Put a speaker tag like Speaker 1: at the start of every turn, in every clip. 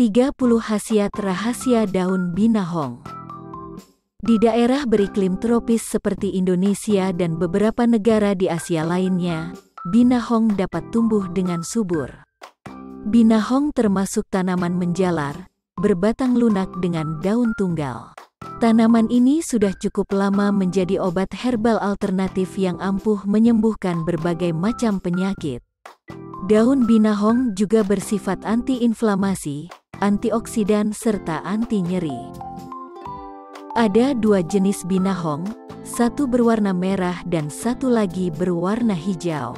Speaker 1: 30 khasiat rahasia daun binahong. Di daerah beriklim tropis seperti Indonesia dan beberapa negara di Asia lainnya, binahong dapat tumbuh dengan subur. Binahong termasuk tanaman menjalar, berbatang lunak dengan daun tunggal. Tanaman ini sudah cukup lama menjadi obat herbal alternatif yang ampuh menyembuhkan berbagai macam penyakit. Daun binahong juga bersifat anti-inflamasi, antioksidan serta anti nyeri. Ada 2 jenis binahong, satu berwarna merah dan satu lagi berwarna hijau.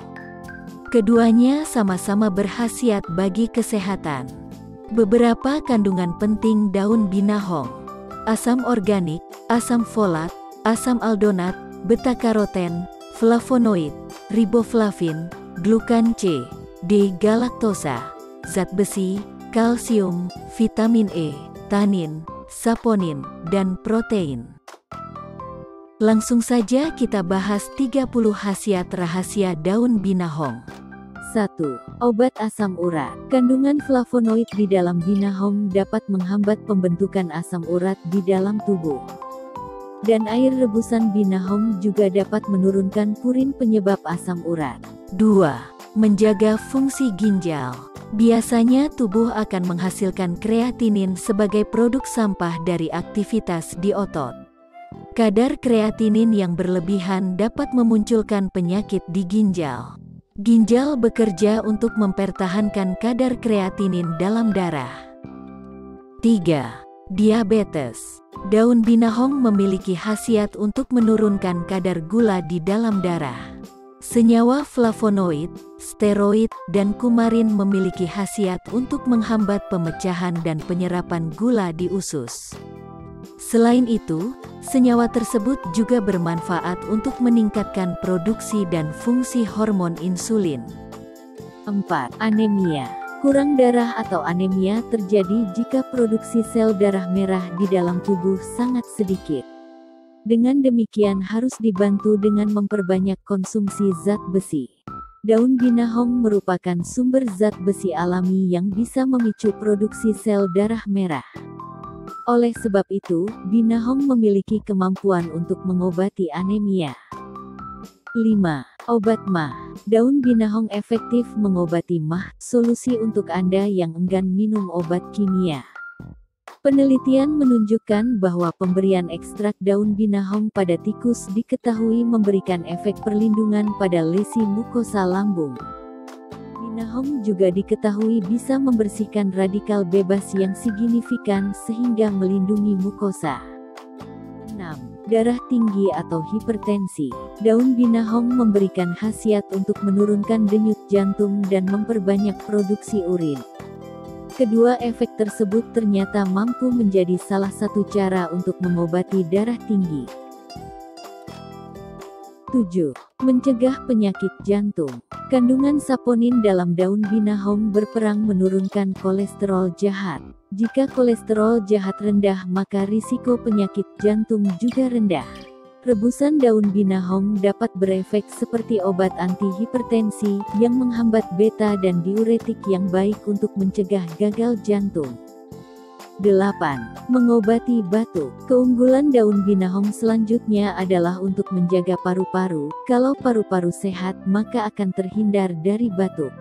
Speaker 1: Keduanya sama-sama berkhasiat bagi kesehatan. Beberapa kandungan penting daun binahong: asam organik, asam folat, asam aldonat, beta-karoten, flavonoid, riboflavin, glukan C, D, galaktosa, zat besi, kalsium, vitamin E, tanin, saponin, dan protein. Langsung saja kita bahas 30 khasiat rahasia daun binahong. 1. Obat asam urat. Kandungan flavonoid di dalam binahong dapat menghambat pembentukan asam urat di dalam tubuh. Dan air rebusan binahong juga dapat menurunkan purin penyebab asam urat. 2. Menjaga fungsi ginjal. Biasanya tubuh akan menghasilkan kreatinin sebagai produk sampah dari aktivitas di otot. Kadar kreatinin yang berlebihan dapat memunculkan penyakit di ginjal. Ginjal bekerja untuk mempertahankan kadar kreatinin dalam darah. 3. Diabetes. Daun binahong memiliki khasiat untuk menurunkan kadar gula di dalam darah. Senyawa flavonoid, steroid, dan kumarin memiliki khasiat untuk menghambat pemecahan dan penyerapan gula di usus. Selain itu, senyawa tersebut juga bermanfaat untuk meningkatkan produksi dan fungsi hormon insulin. 4. Anemia. Kurang darah atau anemia terjadi jika produksi sel darah merah di dalam tubuh sangat sedikit. Dengan demikian harus dibantu dengan memperbanyak konsumsi zat besi. Daun binahong merupakan sumber zat besi alami yang bisa memicu produksi sel darah merah. Oleh sebab itu, binahong memiliki kemampuan untuk mengobati anemia. 5. Obat MAH. Daun binahong efektif mengobati MAH, solusi untuk Anda yang enggan minum obat kimia. Penelitian menunjukkan bahwa pemberian ekstrak daun binahong pada tikus diketahui memberikan efek perlindungan pada lesi mukosa lambung. Binahong juga diketahui bisa membersihkan radikal bebas yang signifikan sehingga melindungi mukosa. 6. Darah tinggi atau hipertensi. Daun binahong memberikan khasiat untuk menurunkan denyut jantung dan memperbanyak produksi urin. Kedua efek tersebut ternyata mampu menjadi salah satu cara untuk mengobati darah tinggi. 7. Mencegah penyakit jantung. Kandungan saponin dalam daun binahong berperang menurunkan kolesterol jahat. Jika kolesterol jahat rendah, maka risiko penyakit jantung juga rendah. Rebusan daun binahong dapat berefek seperti obat antihipertensi yang menghambat beta dan diuretik yang baik untuk mencegah gagal jantung. 8. Mengobati batuk. Keunggulan daun binahong selanjutnya adalah untuk menjaga paru-paru. Kalau paru-paru sehat, maka akan terhindar dari batuk.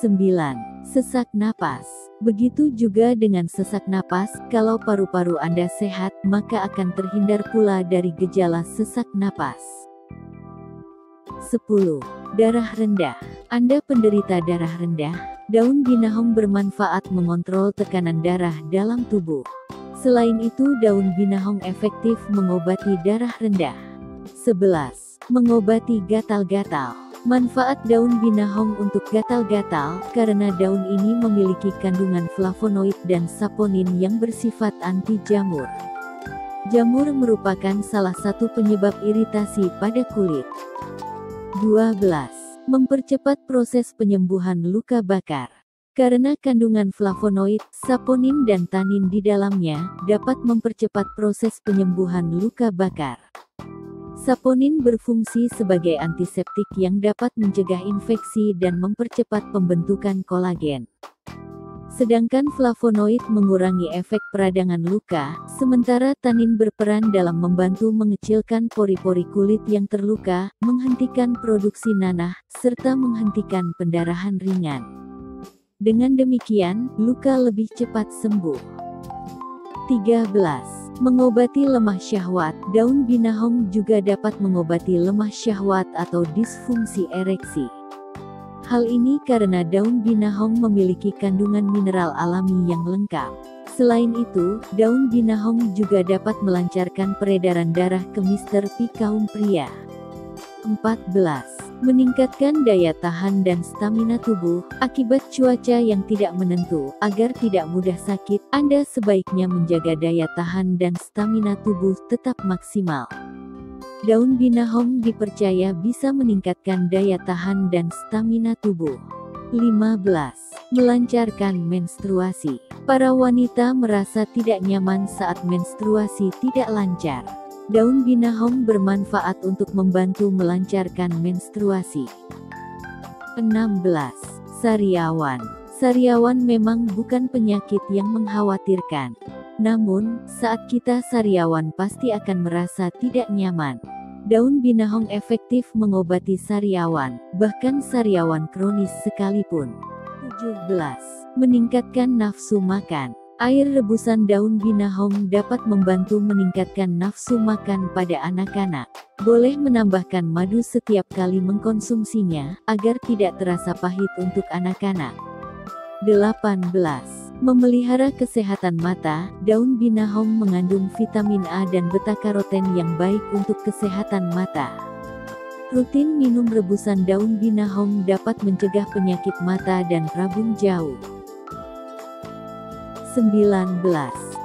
Speaker 1: 9. Sesak napas. Begitu juga dengan sesak napas, kalau paru-paru Anda sehat, maka akan terhindar pula dari gejala sesak napas. 10. Darah rendah. Anda penderita darah rendah, daun binahong bermanfaat mengontrol tekanan darah dalam tubuh. Selain itu, daun binahong efektif mengobati darah rendah. 11. Mengobati gatal-gatal. Manfaat daun binahong untuk gatal-gatal, karena daun ini memiliki kandungan flavonoid dan saponin yang bersifat anti jamur. Jamur merupakan salah satu penyebab iritasi pada kulit. 12. Mempercepat proses penyembuhan luka bakar. Karena kandungan flavonoid, saponin dan tanin di dalamnya, dapat mempercepat proses penyembuhan luka bakar. Saponin berfungsi sebagai antiseptik yang dapat mencegah infeksi dan mempercepat pembentukan kolagen. Sedangkan flavonoid mengurangi efek peradangan luka, sementara tanin berperan dalam membantu mengecilkan pori-pori kulit yang terluka, menghentikan produksi nanah, serta menghentikan pendarahan ringan. Dengan demikian, luka lebih cepat sembuh. 13. Mengobati lemah syahwat. Daun binahong juga dapat mengobati lemah syahwat atau disfungsi ereksi. Hal ini karena daun binahong memiliki kandungan mineral alami yang lengkap. Selain itu, daun binahong juga dapat melancarkan peredaran darah ke Mr. P kaum pria. 14. Meningkatkan daya tahan dan stamina tubuh. Akibat cuaca yang tidak menentu, agar tidak mudah sakit, Anda sebaiknya menjaga daya tahan dan stamina tubuh tetap maksimal. Daun binahong dipercaya bisa meningkatkan daya tahan dan stamina tubuh. 15. Melancarkan menstruasi. Para wanita merasa tidak nyaman saat menstruasi tidak lancar. Daun binahong bermanfaat untuk membantu melancarkan menstruasi. 16. Sariawan. Sariawan memang bukan penyakit yang mengkhawatirkan. Namun, saat kita sariawan pasti akan merasa tidak nyaman. Daun binahong efektif mengobati sariawan, bahkan sariawan kronis sekalipun. 17. Meningkatkan nafsu makan. Air rebusan daun binahong dapat membantu meningkatkan nafsu makan pada anak-anak. Boleh menambahkan madu setiap kali mengkonsumsinya, agar tidak terasa pahit untuk anak-anak. 18. Memelihara kesehatan mata. Daun binahong mengandung vitamin A dan beta-karoten yang baik untuk kesehatan mata. Rutin minum rebusan daun binahong dapat mencegah penyakit mata dan rabun jauh. 19.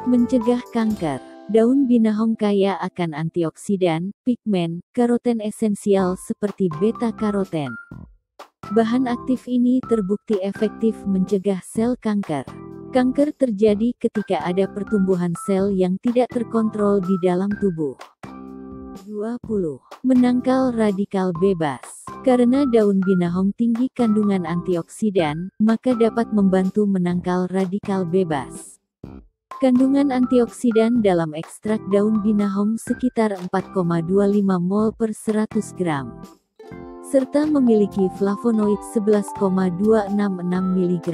Speaker 1: Mencegah kanker. Daun binahong kaya akan antioksidan, pigmen, karoten esensial seperti beta-karoten. Bahan aktif ini terbukti efektif mencegah sel kanker. Kanker terjadi ketika ada pertumbuhan sel yang tidak terkontrol di dalam tubuh. 20. Menangkal radikal bebas. Karena daun binahong tinggi kandungan antioksidan, maka dapat membantu menangkal radikal bebas. Kandungan antioksidan dalam ekstrak daun binahong sekitar 4,25 mol per 100 gram. Serta memiliki flavonoid 11,266 mg.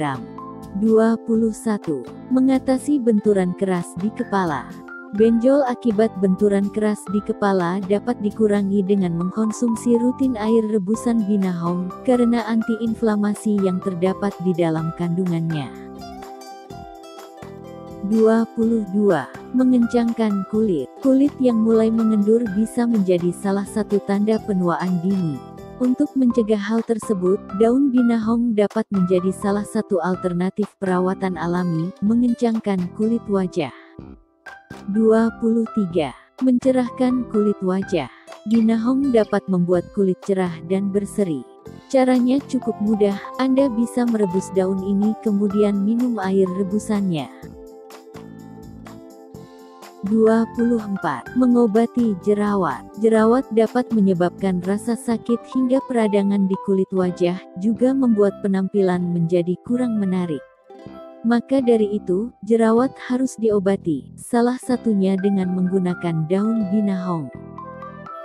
Speaker 1: 21. Mengatasi benturan keras di kepala. Benjol akibat benturan keras di kepala dapat dikurangi dengan mengkonsumsi rutin air rebusan binahong, karena antiinflamasi yang terdapat di dalam kandungannya. 22. Mengencangkan kulit. Kulit yang mulai mengendur bisa menjadi salah satu tanda penuaan dini. Untuk mencegah hal tersebut, daun binahong dapat menjadi salah satu alternatif perawatan alami, mengencangkan kulit wajah. 23. Mencerahkan kulit wajah. Binahong dapat membuat kulit cerah dan berseri. Caranya cukup mudah, Anda bisa merebus daun ini kemudian minum air rebusannya. 24. Mengobati jerawat. Jerawat dapat menyebabkan rasa sakit hingga peradangan di kulit wajah, juga membuat penampilan menjadi kurang menarik. Maka dari itu, jerawat harus diobati, salah satunya dengan menggunakan daun binahong.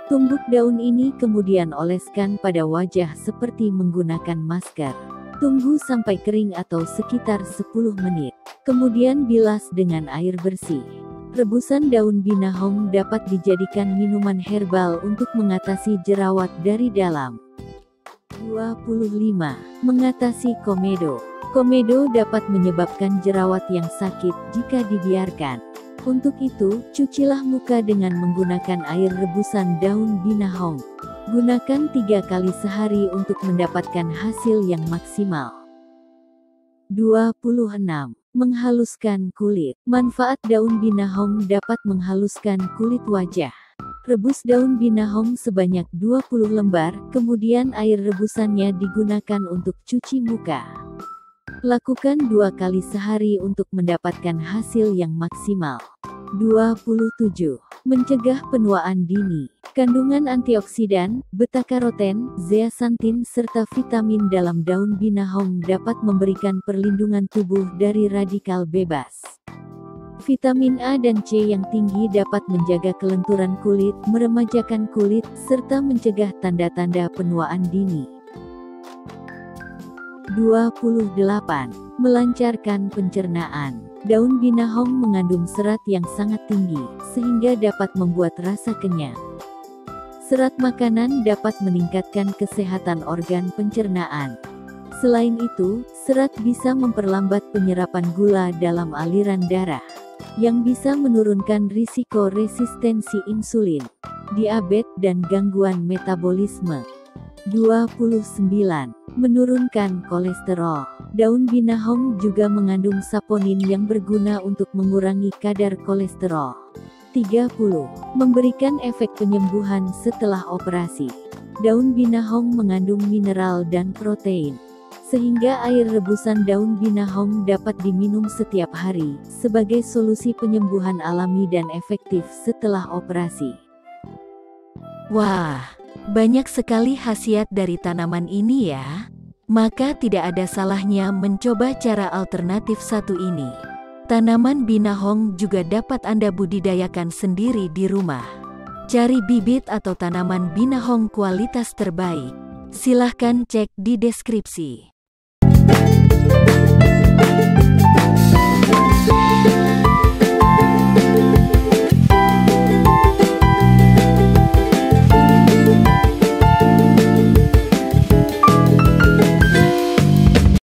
Speaker 1: Tumbuk daun ini kemudian oleskan pada wajah seperti menggunakan masker. Tunggu sampai kering atau sekitar 10 menit. Kemudian bilas dengan air bersih. Rebusan daun binahong dapat dijadikan minuman herbal untuk mengatasi jerawat dari dalam. 25. Mengatasi komedo. Komedo dapat menyebabkan jerawat yang sakit jika dibiarkan. Untuk itu, cucilah muka dengan menggunakan air rebusan daun binahong. Gunakan 3 kali sehari untuk mendapatkan hasil yang maksimal. 26. Menghaluskan kulit. Manfaat daun binahong dapat menghaluskan kulit wajah. Rebus daun binahong sebanyak 20 lembar, kemudian air rebusannya digunakan untuk cuci muka. Lakukan 2 kali sehari untuk mendapatkan hasil yang maksimal. 27. Mencegah penuaan dini. Kandungan antioksidan, beta-karoten, zeaxanthin serta vitamin dalam daun binahong dapat memberikan perlindungan tubuh dari radikal bebas. Vitamin A dan C yang tinggi dapat menjaga kelenturan kulit, meremajakan kulit, serta mencegah tanda-tanda penuaan dini. 28. Melancarkan pencernaan. Daun binahong mengandung serat yang sangat tinggi, sehingga dapat membuat rasa kenyang. Serat makanan dapat meningkatkan kesehatan organ pencernaan. Selain itu, serat bisa memperlambat penyerapan gula dalam aliran darah, yang bisa menurunkan risiko resistensi insulin, diabetes dan gangguan metabolisme. 29. Menurunkan kolesterol. Daun binahong juga mengandung saponin yang berguna untuk mengurangi kadar kolesterol. 30. Memberikan efek penyembuhan setelah operasi. Daun binahong mengandung mineral dan protein, sehingga air rebusan daun binahong dapat diminum setiap hari, sebagai solusi penyembuhan alami dan efektif setelah operasi. Wah, banyak sekali khasiat dari tanaman ini ya. Maka tidak ada salahnya mencoba cara alternatif satu ini. Tanaman binahong juga dapat Anda budidayakan sendiri di rumah. Cari bibit atau tanaman binahong kualitas terbaik. Silahkan cek di deskripsi.